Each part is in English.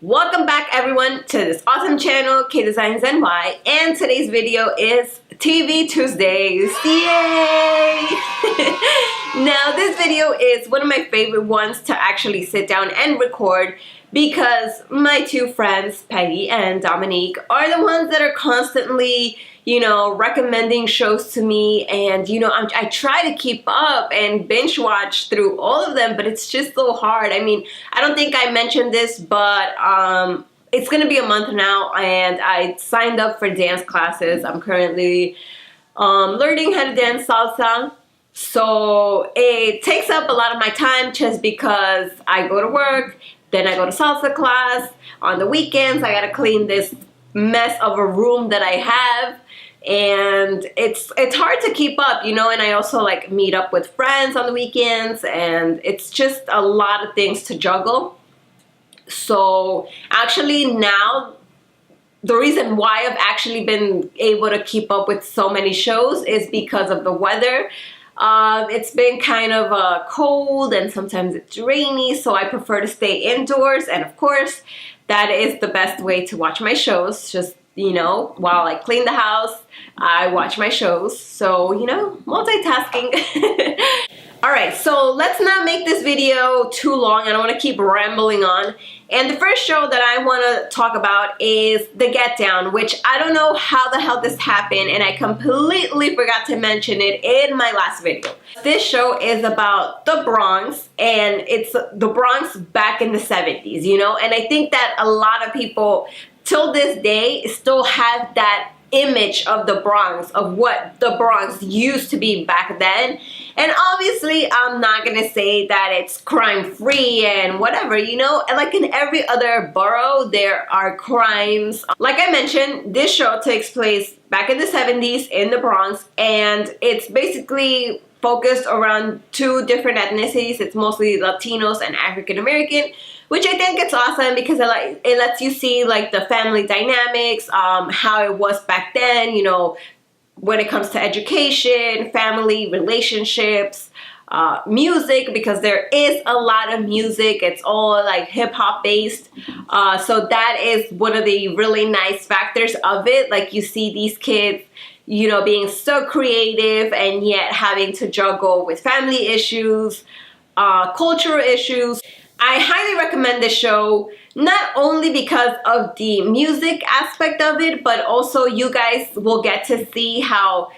Welcome back everyone to this awesome channel, K Designs NY, and today's video is TV Tuesdays. Yay! Now this video is one of my favorite ones to actually sit down and record because my two friends, Peggy and Dominique, are the ones that are constantly, recommending shows to me, and I try to keep up and binge watch through all of them, but it's just so hard. I mean, I don't think I mentioned this, but it's gonna be a month now, and I signed up for dance classes. I'm currently learning how to dance salsa. So it takes up a lot of my time just because I go to work, then I go to salsa class. On the weekends, I gotta clean this mess of a room that I have, and it's hard to keep up, and I also like meet up with friends on the weekends, and it's just a lot of things to juggle. So actually now, the reason why I've actually been able to keep up with so many shows is because of the weather. It's been kind of cold and sometimes it's rainy, so I prefer to stay indoors, and of course that is the best way to watch my shows. Just while I clean the house, I watch my shows. So multitasking. Alright, so let's not make this video too long. I don't want to keep rambling on. And the first show that I want to talk about is The Get Down, which I don't know how the hell this happened, and I completely forgot to mention it in my last video. This show is about the Bronx, and it's the Bronx back in the 70s, and I think that a lot of people till this day still have that image of the Bronx, of what the Bronx used to be back then. And obviously I'm not gonna say that it's crime free and whatever, like in every other borough there are crimes. Like I mentioned, this show takes place back in the 70s in the Bronx, and it's basically focused around two different ethnicities. It's mostly Latinos and African American, which I think it's awesome because it lets you see like the family dynamics, how it was back then, when it comes to education, family, relationships, music, because there is a lot of music. It's all like hip hop based. So that is one of the really nice factors of it. Like you see these kids, being so creative and yet having to juggle with family issues, cultural issues. I highly recommend this show, not only because of the music aspect of it, but also you guys will get to see how,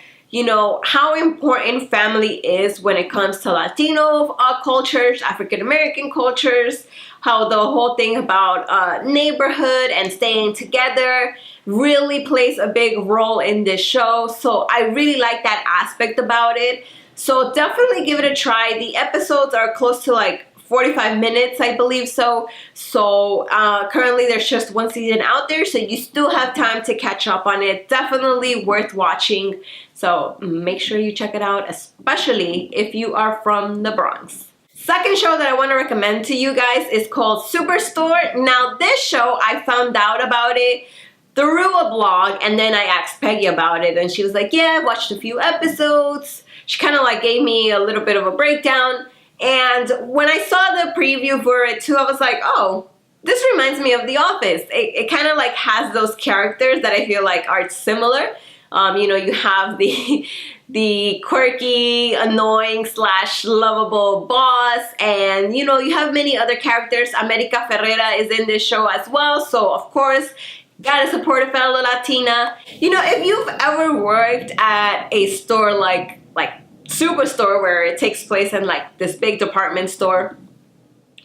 how important family is when it comes to Latino cultures, African American cultures, how the whole thing about neighborhood and staying together really plays a big role in this show. So I really like that aspect about it. So definitely give it a try. The episodes are close to like 45 minutes, I believe so. So currently there's just one season out there, so you still have time to catch up on it. Definitely worth watching. So make sure you check it out, especially if you are from the Bronx. Second show that I want to recommend to you guys is called Superstore. Now this show, I found out about it through a blog, and then I asked Peggy about it, and she was like, yeah, I watched a few episodes. She kind of like gave me a little bit of a breakdown. And when I saw the preview for it too, I was like, oh, this reminds me of The Office. It kind of like has those characters that I feel like are similar. You have the quirky, annoying / lovable boss, and you have many other characters. America Ferrera is in this show as well, so of course gotta support a fellow Latina. If you've ever worked at a store like Superstore, where it takes place in like this big department store,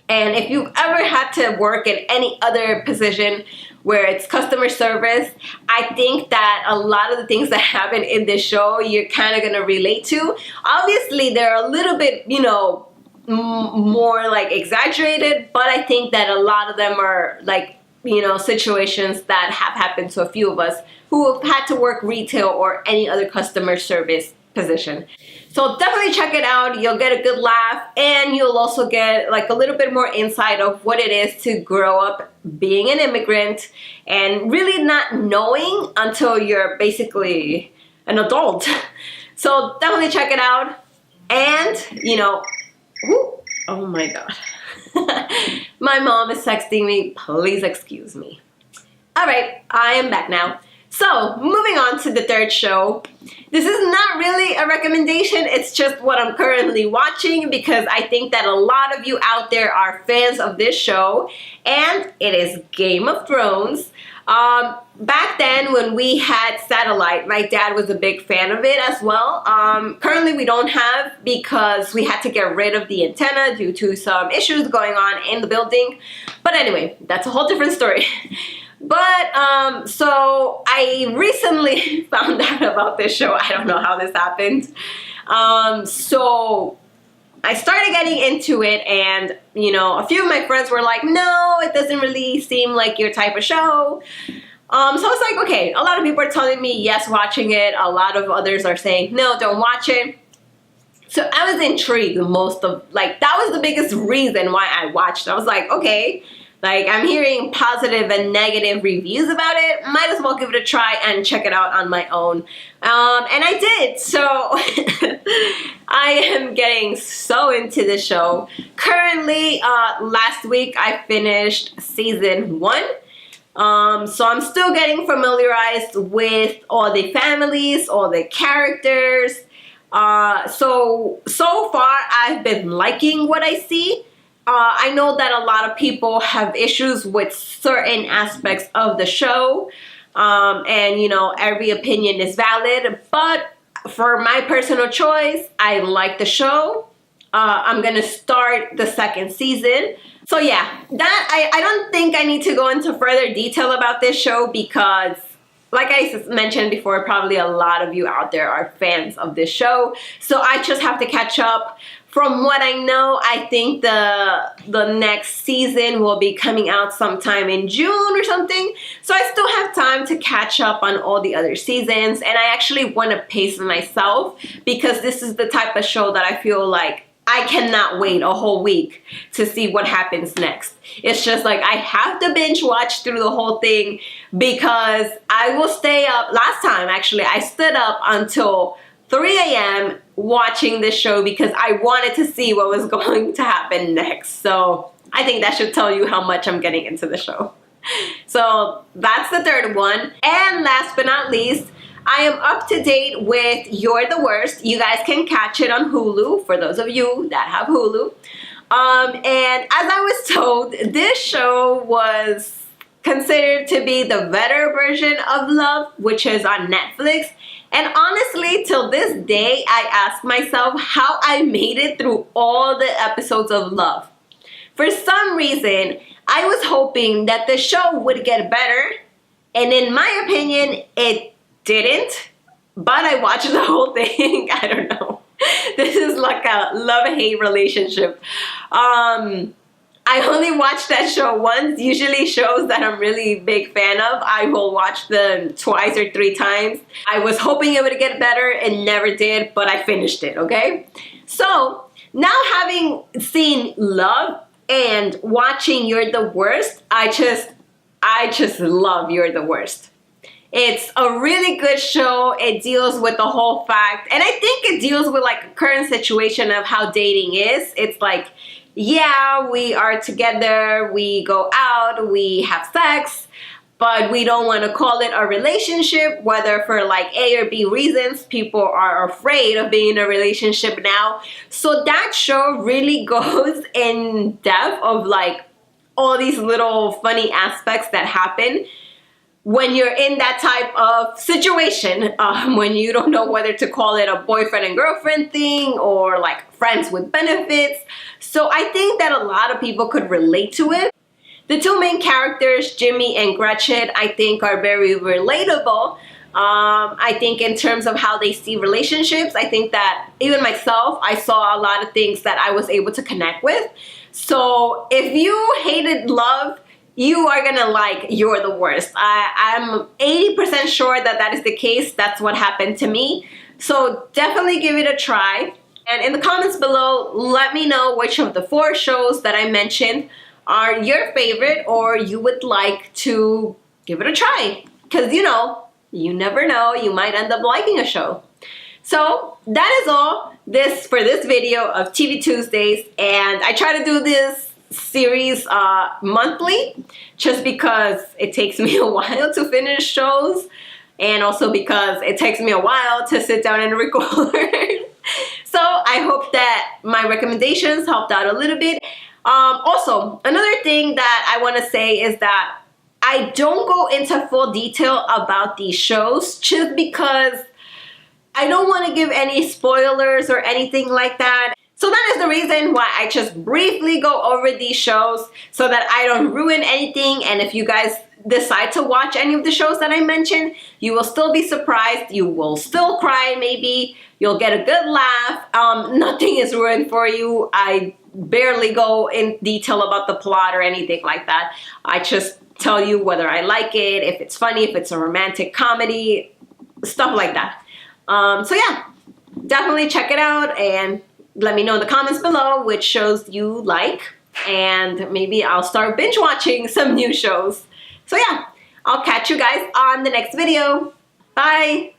and if you've ever had to work in any other position where it's customer service, I think that a lot of the things that happen in this show you're kind of gonna relate to. Obviously they're a little bit more like exaggerated, but I think that a lot of them are like situations that have happened to a few of us who have had to work retail or any other customer service position. So definitely check it out. You'll get a good laugh, and you'll also get like a little bit more insight of what it is to grow up being an immigrant and really not knowing until you're basically an adult. So definitely check it out. And oh my god. My mom is texting me, please excuse me. All right, I am back now. So, moving on to the third show. This is not really a recommendation, it's just what I'm currently watching because I think that a lot of you out there are fans of this show, and it is Game of Thrones. Back then when we had satellite, my dad was a big fan of it as well. Currently we don't have because we had to get rid of the antenna due to some issues going on in the building. But anyway, that's a whole different story. But so I recently found out about this show. I don't know how this happened. So I started getting into it, and you know, a few of my friends were like, no, it doesn't really seem like your type of show. So I was like, okay, a lot of people are telling me yes, watching it. A lot of others are saying no, don't watch it. So I was intrigued that was the biggest reason why I watched. I was like, okay, like I'm hearing positive and negative reviews about it. Might as well give it a try and check it out on my own. And I did. So I am getting so into the show. Currently, last week I finished season 1. So I'm still getting familiarized with all the families, all the characters. So far I've been liking what I see. I know that a lot of people have issues with certain aspects of the show, and you know, every opinion is valid, but for my personal choice, I like the show. I'm gonna start the second season. So yeah, that I don't think I need to go into further detail about this show because like I mentioned before, probably a lot of you out there are fans of this show. So I just have to catch up. From what I know, I think the next season will be coming out sometime in June or something. So I still have time to catch up on all the other seasons. And I actually want to pace myself because this is the type of show that I feel like I cannot wait a whole week to see what happens next. It's just like I have to binge watch through the whole thing because I will stay up. Last time, actually, I stood up until 3 a.m. watching this show because I wanted to see what was going to happen next. So I think that should tell you how much I'm getting into the show. So that's the third one. And last but not least, I am up to date with Youre the Worst. You guys can catch it on Hulu for those of you that have Hulu. And as I was told, this show was considered to be the better version of Love, which is on Netflix. And honestly, till this day, I ask myself how I made it through all the episodes of Love. For some reason, I was hoping that the show would get better. And in my opinion, it didn't. But I watched the whole thing. I don't know. This is like a love-hate relationship. I only watched that show once. Usually shows that I'm really big fan of, I will watch them twice or 3 times. I was hoping it would get better. It never did, but I finished it, okay? So now having seen Love and watching Youre the Worst, I just love Youre the Worst. It's a really good show. It deals with the whole fact, and I think it deals with like a current situation of how dating is. It's like, yeah, we are together, we go out, we have sex, but we don't want to call it a relationship, whether for like A or B reasons. People are afraid of being in a relationship now. So that show really goes in depth of like all these little funny aspects that happen when you're in that type of situation, when you don't know whether to call it a boyfriend and girlfriend thing or like friends with benefits. So I think that a lot of people could relate to it. The 2 main characters, Jimmy and Gretchen, I think are very relatable. I think in terms of how they see relationships, I think that even myself, I saw a lot of things that I was able to connect with. So if you hated Love, you are gonna like Youre the Worst. I'm 80% sure that that is the case. That's what happened to me. So definitely give it a try. And in the comments below, let me know which of the 4 shows that I mentioned are your favorite or you would like to give it a try. Because you know, you never know, you might end up liking a show. So that is all for this video of TV Tuesdays, and I try to do this series monthly, just because it takes me a while to finish shows, and also because it takes me a while to sit down and record. So I hope that my recommendations helped out a little bit. Also, another thing that I want to say is that I don't go into full detail about these shows, just because I don't want to give any spoilers or anything like that. So that is the reason why I just briefly go over these shows, so that I don't ruin anything. And if you guys decide to watch any of the shows that I mentioned, you will still be surprised. You will still cry maybe. You'll get a good laugh. Nothing is ruined for you. I barely go in detail about the plot or anything like that. I just tell you whether I like it, if it's funny, if it's a romantic comedy, stuff like that. So yeah, definitely check it out and let me know in the comments below which shows you like, and maybe I'll start binge watching some new shows. So yeah, I'll catch you guys on the next video. Bye!